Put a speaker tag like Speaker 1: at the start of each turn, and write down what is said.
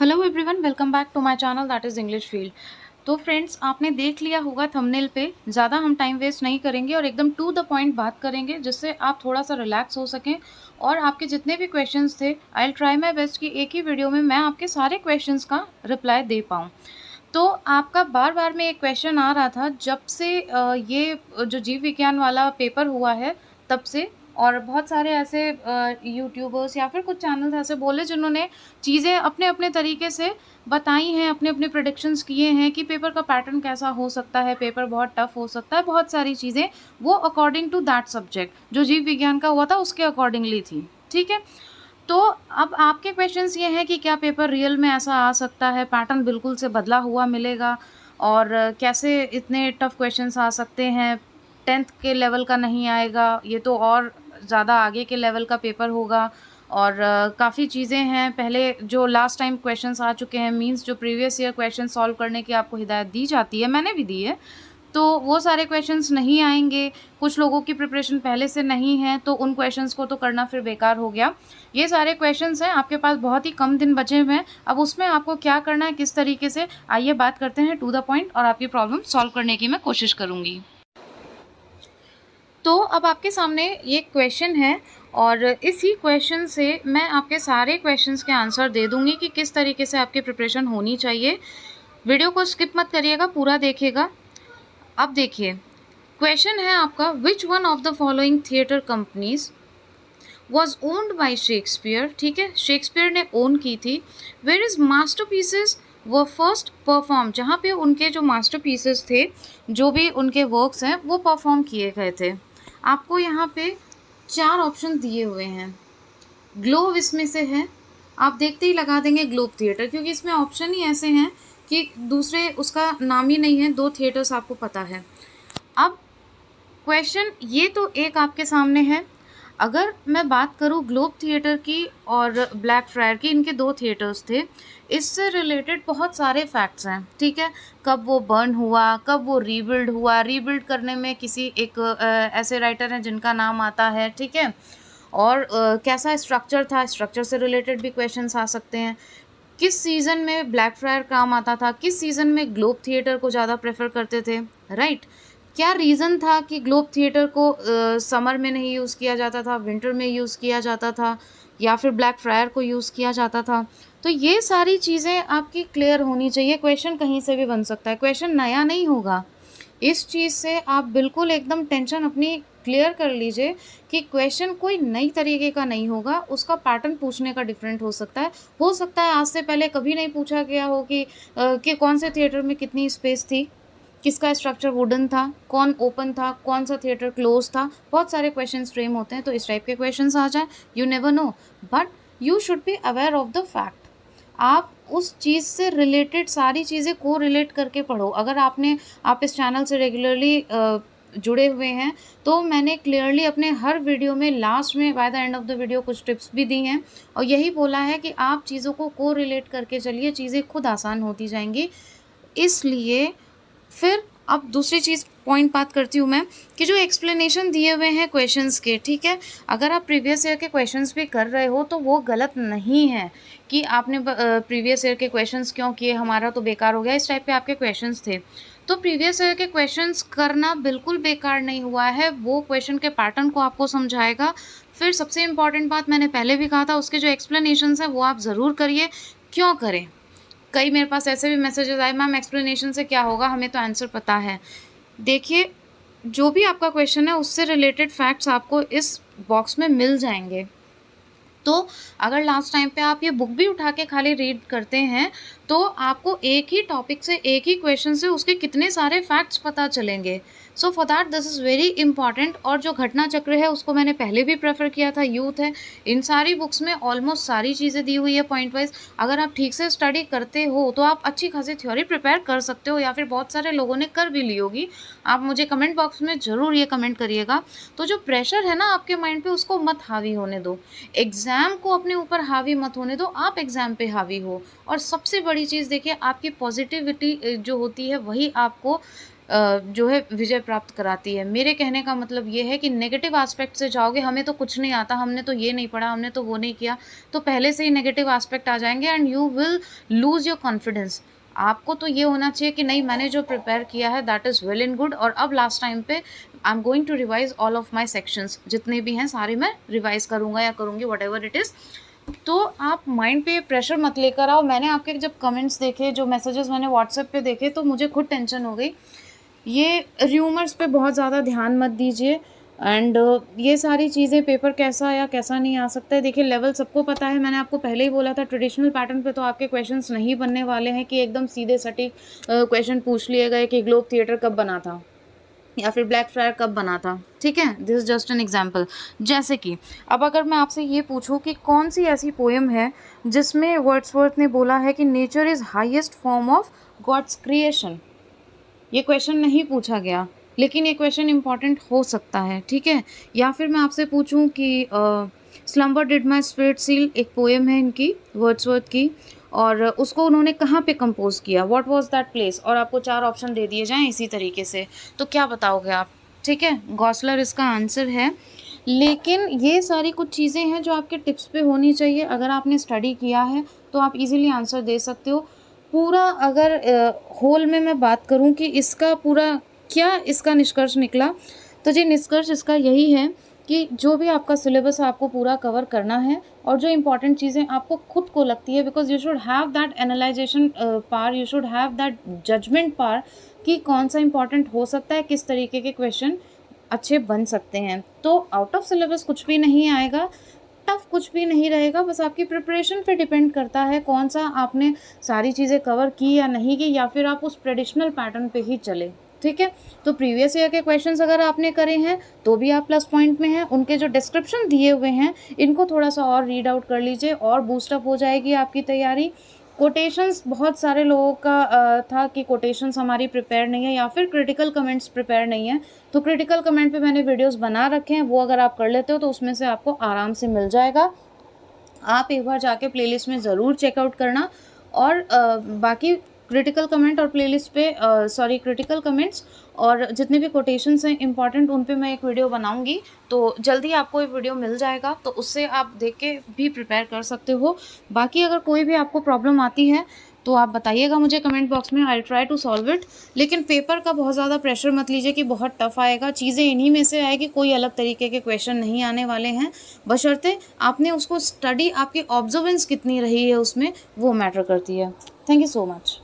Speaker 1: Hello everyone, welcome back to my channel that is English field. तो friends, आपने देख लिया होगा थंबनेल पे, ज़्यादा हम टाइम वेस्ट नहीं करेंगे और एकदम टू द पॉइंट बात करेंगे जिससे आप थोड़ा सा रिलैक्स हो सकें। और आपके जितने भी क्वेश्चंस थे, I will try my best कि एक ही वीडियो में मैं आपके सारे क्वेश्चंस का रिप्लाई दे पाऊँ। तो आपका बार-बार में एक क्वेश्चन आ रहा था जब से ये जो जीव विज्ञान वाला पेपर हुआ है तब से। और बहुत सारे ऐसे यूट्यूबर्स या फिर कुछ चैनल्स ऐसे बोले जिन्होंने चीज़ें अपने-अपने तरीके से बताई हैं, अपने-अपने प्रेडिक्शंस किए हैं कि पेपर का पैटर्न कैसा हो सकता है, पेपर बहुत टफ हो सकता है, बहुत सारी चीज़ें वो अकॉर्डिंग टू दैट सब्जेक्ट जो जीव विज्ञान का हुआ था उसके अकॉर्डिंगली थी। ठीक है? तो अब आपके क्वेश्चंस ये हैं कि क्या पेपर रियल में ऐसा आ सकता है, पैटर्न बिल्कुल से बदला हुआ मिलेगा और कैसे इतने टफ क्वेश्चंस आ सकते हैं, 10th के लेवल का नहीं आएगा, ये तो और ज़्यादा आगे के लेवल का पेपर होगा। और काफ़ी चीज़ें हैं, पहले जो लास्ट टाइम क्वेश्चंस आ चुके हैं, मीन्स जो प्रीवियस ईयर क्वेश्चन सॉल्व करने की आपको हिदायत दी जाती है, मैंने भी दी है, तो वो सारे क्वेश्चंस नहीं आएँगे। कुछ लोगों की प्रिपरेशन पहले से नहीं है, तो उन क्वेश्चंस को तो करना फिर बेकार हो गया। ये सारे क्वेश्चंस हैं, आपके पास बहुत ही कम दिन बचे हुए हैं। अब उसमें आपको क्या करना है, किस तरीके से, आइए बात करते हैं टू द पॉइंट और आपकी प्रॉब्लम सॉल्व करने की मैं कोशिश करूँगी। तो अब आपके सामने ये क्वेश्चन है और इसी क्वेश्चन से मैं आपके सारे क्वेश्चंस के आंसर दे दूँगी कि किस तरीके से आपकी प्रिपरेशन होनी चाहिए। वीडियो को स्किप मत करिएगा, पूरा देखिएगा। अब देखिए, क्वेश्चन है आपका, which one of the following theatre companies was owned by Shakespeare. ठीक है, शेक्सपियर ने ओन की थी। वेयर इज मास्टरपीसेस वो फर्स्ट परफॉर्म, जहाँ पे उनके जो मास्टरपीसेस थे, जो भी उनके वर्क्स हैं, वो परफॉर्म किए गए थे। आपको यहाँ पे 4 ऑप्शन दिए हुए हैं। ग्लोब इसमें से है, आप देखते ही लगा देंगे ग्लोब थिएटर, क्योंकि इसमें ऑप्शन ही ऐसे हैं कि दूसरे उसका नाम ही नहीं है, 2 थिएटर्स आपको पता है। अब क्वेश्चन ये तो एक आपके सामने है। अगर मैं बात करूँ ग्लोब थिएटर की और ब्लैक फ्रायर की, इनके 2 थिएटर्स थे, इससे रिलेटेड बहुत सारे फैक्ट्स हैं। ठीक है, कब वो बर्न हुआ, कब वो रीबिल्ड हुआ, रीबिल्ड करने में किसी एक ऐसे राइटर हैं जिनका नाम आता है। ठीक है, और कैसा स्ट्रक्चर था, स्ट्रक्चर से रिलेटेड भी क्वेश्चंस आ सकते हैं। किस सीज़न में ब्लैक फ्रायर काम आता था, किस सीज़न में ग्लोब थिएटर को ज़्यादा प्रेफर करते थे, राइट? क्या रीज़न था कि ग्लोब थिएटर को समर में नहीं यूज़ किया जाता था, विंटर में यूज़ किया जाता था, या फिर ब्लैक फ्रायर को यूज़ किया जाता था? तो ये सारी चीज़ें आपकी क्लियर होनी चाहिए। क्वेश्चन कहीं से भी बन सकता है, क्वेश्चन नया नहीं होगा। इस चीज़ से आप बिल्कुल एकदम टेंशन अपनी क्लियर कर लीजिए कि क्वेश्चन कोई नई तरीके का नहीं होगा, उसका पैटर्न पूछने का डिफरेंट हो सकता है। हो सकता है आज से पहले कभी नहीं पूछा गया हो कि कौन से थिएटर में कितनी स्पेस थी, किसका स्ट्रक्चर वुडन था, कौन ओपन था, कौन सा थिएटर क्लोज था। बहुत सारे क्वेश्चंस फ्रेम होते हैं, तो इस टाइप के क्वेश्चंस आ जाए, you never know, but you should be aware of the fact. आप उस चीज़ से रिलेटेड सारी चीज़ें को रिलेट करके पढ़ो। अगर आप इस चैनल से रेगुलरली जुड़े हुए हैं, तो मैंने क्लियरली अपने हर वीडियो में लास्ट में by the end of the video कुछ टिप्स भी दी हैं और यही बोला है कि आप चीज़ों को को रिलेट करके चलिए, चीज़ें खुद आसान होती जाएंगी। इसलिए फिर अब दूसरी चीज़ पॉइंट बात करती हूँ मैं, कि जो एक्सप्लेनेशन दिए हुए हैं क्वेश्चंस के, ठीक है, अगर आप प्रीवियस ईयर के क्वेश्चंस भी कर रहे हो तो वो गलत नहीं है कि आपने प्रीवियस ईयर के क्वेश्चंस क्यों किए, हमारा तो बेकार हो गया, इस टाइप के आपके क्वेश्चंस थे। तो प्रीवियस ईयर के क्वेश्चंस करना बिल्कुल बेकार नहीं हुआ है, वो क्वेश्चन के पैटर्न को आपको समझाएगा। फिर सबसे इम्पॉर्टेंट बात मैंने पहले भी कहा था, उसके जो एक्सप्लेनेशंस हैं वो आप ज़रूर करिए। क्यों करें? कई मेरे पास ऐसे भी मैसेजेस आए, मैम एक्सप्लेनेशन से क्या होगा, हमें तो आंसर पता है। देखिए, जो भी आपका क्वेश्चन है उससे रिलेटेड फैक्ट्स आपको इस बॉक्स में मिल जाएंगे। तो अगर लास्ट टाइम पे आप ये बुक भी उठा के खाली रीड करते हैं, तो आपको एक ही टॉपिक से, एक ही क्वेश्चन से उसके कितने सारे फैक्ट्स पता चलेंगे। So for that this is very important. और जो घटना चक्र है उसको मैंने पहले भी प्रेफर किया था, यूथ है, इन सारी बुक्स में ऑलमोस्ट सारी चीज़ें दी हुई है पॉइंट वाइज। अगर आप ठीक से स्टडी करते हो तो आप अच्छी खासी थ्योरी प्रिपेयर कर सकते हो, या फिर बहुत सारे लोगों ने कर भी ली होगी। आप मुझे कमेंट बॉक्स में ज़रूर ये कमेंट करिएगा। तो जो प्रेशर है ना आपके माइंड पे, उसको मत हावी होने दो। एग्ज़ाम को अपने ऊपर हावी मत होने दो, आप एग्ज़ाम पे हावी हो। और सबसे बड़ी चीज़ देखिए, आपकी पॉजिटिविटी जो होती है वही आपको जो है विजय प्राप्त कराती है। मेरे कहने का मतलब ये है कि नेगेटिव एस्पेक्ट से जाओगे, हमें तो कुछ नहीं आता, हमने तो ये नहीं पढ़ा, हमने तो वो नहीं किया, तो पहले से ही नेगेटिव एस्पेक्ट आ जाएंगे and you will lose your confidence. आपको तो ये होना चाहिए कि नहीं, मैंने जो प्रिपेयर किया है that is well and good, और अब लास्ट टाइम पे I am going to revise all of my sections, जितने भी हैं सारे मैं रिवाइज करूँगा या करूँगी, वट एवर इट इज़। तो आप माइंड पे प्रेशर मत लेकर आओ। मैंने आपके जब कमेंट्स देखे, जो मैसेजेस मैंने व्हाट्सएप पे देखे, तो मुझे खुद टेंशन हो गई। ये र्यूमर्स पे बहुत ज़्यादा ध्यान मत दीजिए एंड ये सारी चीज़ें, पेपर कैसा आया कैसा नहीं आ सकता है, देखिए लेवल सबको पता है। मैंने आपको पहले ही बोला था ट्रेडिशनल पैटर्न पे तो आपके क्वेश्चंस नहीं बनने वाले हैं कि एकदम सीधे सटीक क्वेश्चन पूछ लिए गए कि ग्लोब थिएटर कब बना था या फिर ब्लैक फ्रायर कब बना था। ठीक है, this is just an example. जैसे कि अब अगर मैं आपसे ये पूछूं कि कौन सी ऐसी पोएम है जिसमें वर्ड्सवर्थ ने बोला है कि nature is highest form of God's creation, ये क्वेश्चन नहीं पूछा गया, लेकिन ये क्वेश्चन इंपॉर्टेंट हो सकता है। ठीक है, या फिर मैं आपसे पूछूं कि slumber did my spirit seal, एक पोएम है इनकी वर्ड्सवर्थ की, और उसको उन्होंने कहाँ पे कंपोज किया, व्हाट वाज दैट प्लेस, और आपको 4 ऑप्शन दे दिए जाएं इसी तरीके से, तो क्या बताओगे आप? ठीक है, गॉसलर इसका आंसर है। लेकिन ये सारी कुछ चीज़ें हैं जो आपके टिप्स पे होनी चाहिए। अगर आपने स्टडी किया है तो आप इजीली आंसर दे सकते हो। पूरा अगर होल में मैं बात करूं कि इसका पूरा क्या इसका निष्कर्ष निकला, तो जी निष्कर्ष इसका यही है कि जो भी आपका सिलेबस आपको पूरा कवर करना है, और जो इंपॉर्टेंट चीज़ें आपको खुद को लगती है, because you should have that analysation power, you should have that judgement power कि कौन सा इंपॉर्टेंट हो सकता है, किस तरीके के क्वेश्चन अच्छे बन सकते हैं। तो आउट ऑफ सिलेबस कुछ भी नहीं आएगा, टफ कुछ भी नहीं रहेगा, बस आपकी प्रिपरेशन पे डिपेंड करता है कौन सा आपने सारी चीज़ें कवर की या नहीं की, या फिर आप उस ट्रेडिशनल पैटर्न पे ही चले। ठीक है, तो प्रीवियस ईयर के क्वेश्चंस अगर आपने करे हैं तो भी आप प्लस पॉइंट में हैं। उनके जो डिस्क्रिप्शन दिए हुए हैं इनको थोड़ा सा और रीड आउट कर लीजिए और बूस्टअप हो जाएगी आपकी तैयारी। कोटेशंस बहुत सारे लोगों का था कि कोटेशंस हमारी प्रिपेयर नहीं है या फिर क्रिटिकल कमेंट्स प्रिपेयर नहीं है, तो क्रिटिकल कमेंट पे मैंने वीडियोस बना रखे हैं, वो अगर आप कर लेते हो तो उसमें से आपको आराम से मिल जाएगा। आप एक बार जाके प्लेलिस्ट में ज़रूर चेकआउट करना। और बाकी क्रिटिकल कमेंट और प्लेलिस्ट पे क्रिटिकल कमेंट्स और जितने भी कोटेशंस हैं इंपॉर्टेंट, उन पे मैं एक वीडियो बनाऊंगी, तो जल्दी आपको ये वीडियो मिल जाएगा, तो उससे आप देख के भी प्रिपेयर कर सकते हो। बाकी अगर कोई भी आपको प्रॉब्लम आती है तो आप बताइएगा मुझे कमेंट बॉक्स में, I try to solve it. लेकिन पेपर का बहुत ज़्यादा प्रेशर मत लीजिए कि बहुत टफ आएगा, चीज़ें इन्हीं में से आएगी, कोई अलग तरीके के क्वेश्चन नहीं आने वाले हैं, बशर्ते आपने उसको स्टडी, आपकी ऑब्जर्वेंस कितनी रही है उसमें, वो मैटर करती है। Thank you so much.